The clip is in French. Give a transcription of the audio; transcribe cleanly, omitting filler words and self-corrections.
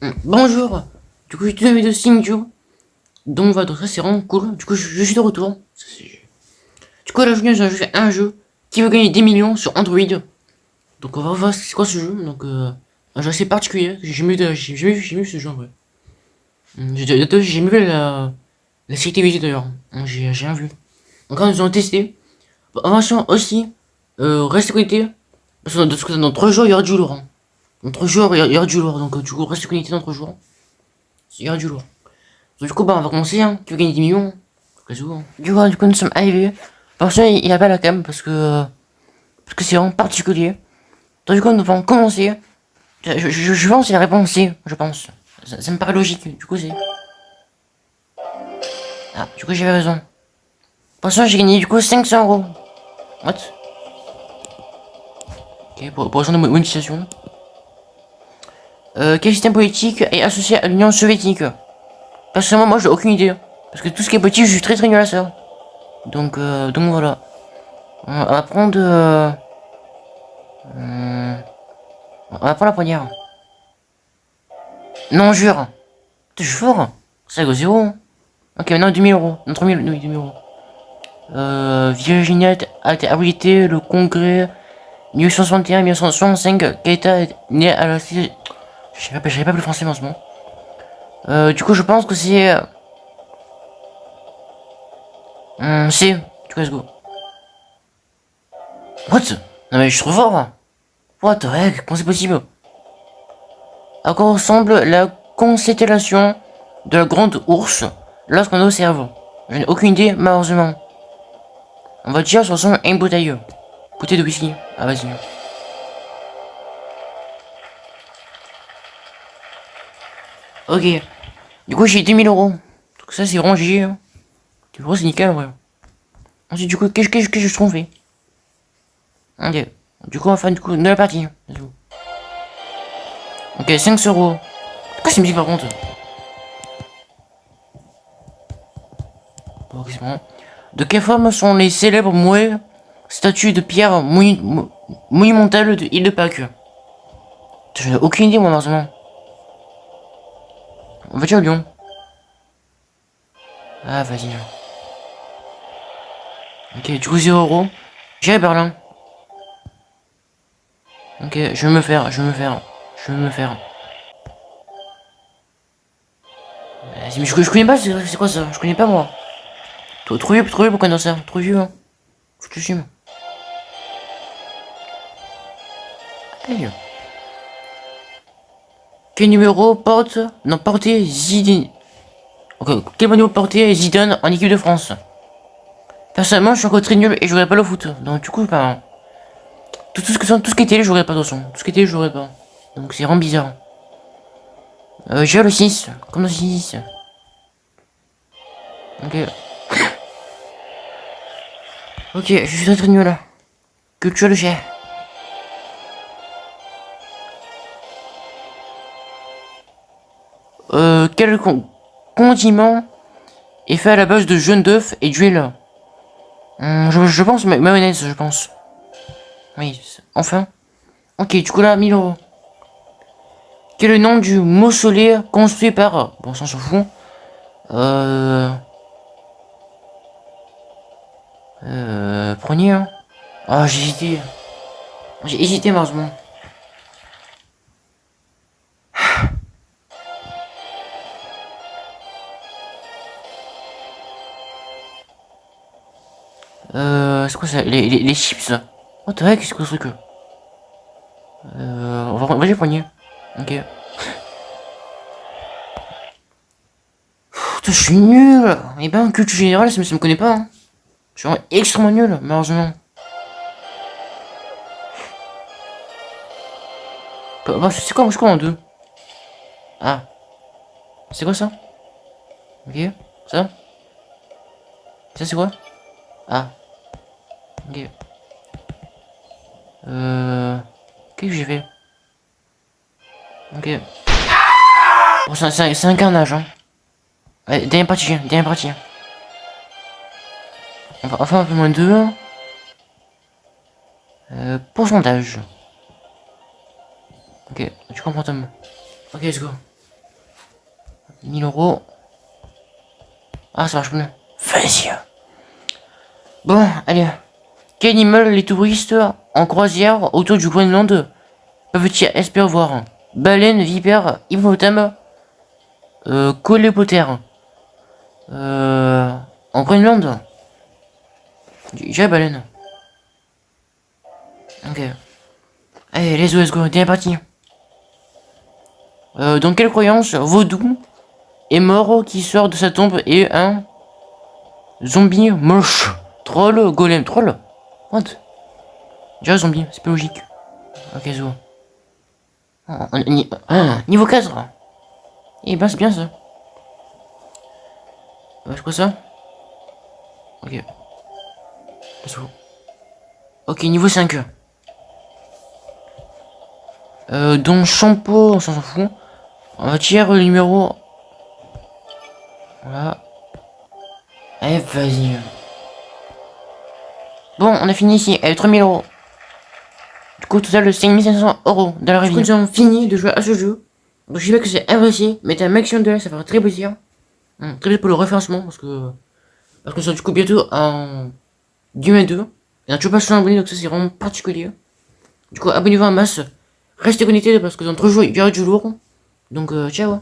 Bonjour. Du coup, j'ai une vidéo sur YouTube. Donc voilà, donc ça c'est vraiment cool. Du coup, je suis de retour. Du coup, là, je viens de jouer à un jeu qui veut gagner 10 millions sur Android. Donc on va voir c'est quoi ce jeu. Donc un jeu assez particulier. J'ai jamais vu ce jeu en vrai. J'ai jamais vu la série télévisée d'ailleurs. J'ai rien vu. Donc là, nous allons tester. Attention aussi, restez connectés. Parce que dans 3 jours, il y aura du lourd. Dans 3 jours, il y aura du lourd. Donc du coup, restez connectés dans 3 jours. Il y aura du lourd. Du coup, bah, on va commencer, hein. Tu veux gagner 10 millions? Hein. Du coup, nous sommes arrivés. Par contre, il a pas la cam parce que c'est vraiment particulier. Donc, du coup, nous allons commencer. Je pense que la réponse c'est, je pense. Ça me paraît logique. Du coup, c'est. Ah, du coup, j'avais raison. Par contre, j'ai gagné du coup 500 euros. What? Ok, pour raison de monétisation. Quel système politique est associé à l'Union soviétique? Personnellement, moi, j'ai aucune idée. Parce que tout ce qui est politique, je suis très nul à ça. Donc voilà. On va prendre. On va prendre la première. Non, jure. T'es fort. C'est go 0. Ok, maintenant 2000 euros. Non, 3000, oui, 2000 euros. Virginia a été habilité le congrès 1861-1965. Keita est né à la. J'avais pas plus français en ce moment. Du coup, je pense que c'est. C'est. Du coup, let's go. What? Non, mais je suis trop fort. What the heck? Comment c'est possible? À quoi ressemble la constellation de la grande ours lorsqu'on observe? Je n'ai aucune idée, malheureusement. On va dire, ça ressemble à une bouteille. Bouteille de whisky. Ah, vas-y. Ok. Du coup, j'ai 2000 euros. Donc ça, c'est vraiment GG. Hein. Du coup, c'est nickel, ouais. Ensuite, du coup, qu'est-ce que je trouve fait? Ok. Du coup, enfin, du coup, de la partie. Ok, 5 euros. Pourquoi c'est me dit par contre? Bon, ok, c'est bon. De quelle forme sont les célèbres mouets statues de pierre monumentales de Île de Pâques? J'en ai aucune idée, moi, malheureusement. On va dire Lyon. Ah, vas-y. Ok, du coup, 0 euros. J'irai Berlin. Ok, je vais me faire. Vas-y, mais je connais pas, c'est quoi ça? Je connais pas, moi. Trop vieux pour connaître ça. Trop vieux, hein. Je te fume. Hey. Quel numéro porte. Non, portez Zidane. Ok, quel numéro portez Zidane en équipe de France? Personnellement, je suis encore très nul et je jouerai pas le foot. Donc, du coup, ben. Tout ce qui est télé, je jouerai pas de toute façon. Tout ce qui est télé, je jouerai pas. Donc, c'est vraiment bizarre. J'ai le 6. Comme le 6. Ok. Ok, je suis très nul là. Culture le jet. Quel condiment est fait à la base de jaune d'œuf et d'huile? Je pense mayonnaise, je pense. Oui, enfin. Ok, du coup là, 1000 euros. Quel est le nom du mausolée construit par. Bon, ça on s'en fout. Prenez hein. Ah, j'ai hésité. J'ai hésité, malheureusement. C'est quoi ça? Les chips? What the heck, c'est quoi ce truc? On va les poignées. Ok. Putain, je suis nul! Eh ben, culture générale, ça me connaît pas. Hein. Je suis vraiment extrêmement nul, malheureusement. Bah, c'est quoi en deux? Ah, c'est quoi ça? Ok, ça? Ça c'est quoi? Ah, ok. Qu'est-ce que j'ai fait? Ok. Bon, c'est un carnage, hein. Allez, dernière partie, dernière partie. On va enfin un peu moins 2. Pourcentage. Ok, tu comprends Tom. Ok, let's go. 1000 euros. Ah, ça marche plus. Vas-y. Bon, allez. Quel animal les touristes en croisière autour du Groenland peuvent-ils espérer voir? Baleine, vipère, hippopotame, colépoptère. En Groenland? J'ai baleine. Ok. Allez, let's go, t'es parti. Dans quelle croyance Vaudou est mort qui sort de sa tombe et un zombie moche? Troll, golem, troll? What? Déjà zombie, c'est pas logique. Ok, zo. Niveau 4. Eh ben, c'est bien ça. C'est quoi ça? Ok. Let's go. Ok, niveau 5. Dans shampoo, on s'en fout. On va tirer le numéro. Voilà. Allez, vas-y. Bon, on a fini ici. Allez, 3000 euros. Du coup, total, 5500 euros dans la rivière. Du coup, nous avons fini de jouer à ce jeu. Donc, je sais que c'est apprécié. Mettez un maximum de likes, ça fera très plaisir. Très plaisir pour le référencement parce que ça sera du coup bientôt en 2022. Il n'y a toujours pas 100 abonnés, donc ça c'est vraiment particulier. Du coup, abonnez-vous en masse. Restez connectés parce que dans 3 jours, il y aura du lourd. Donc, ciao.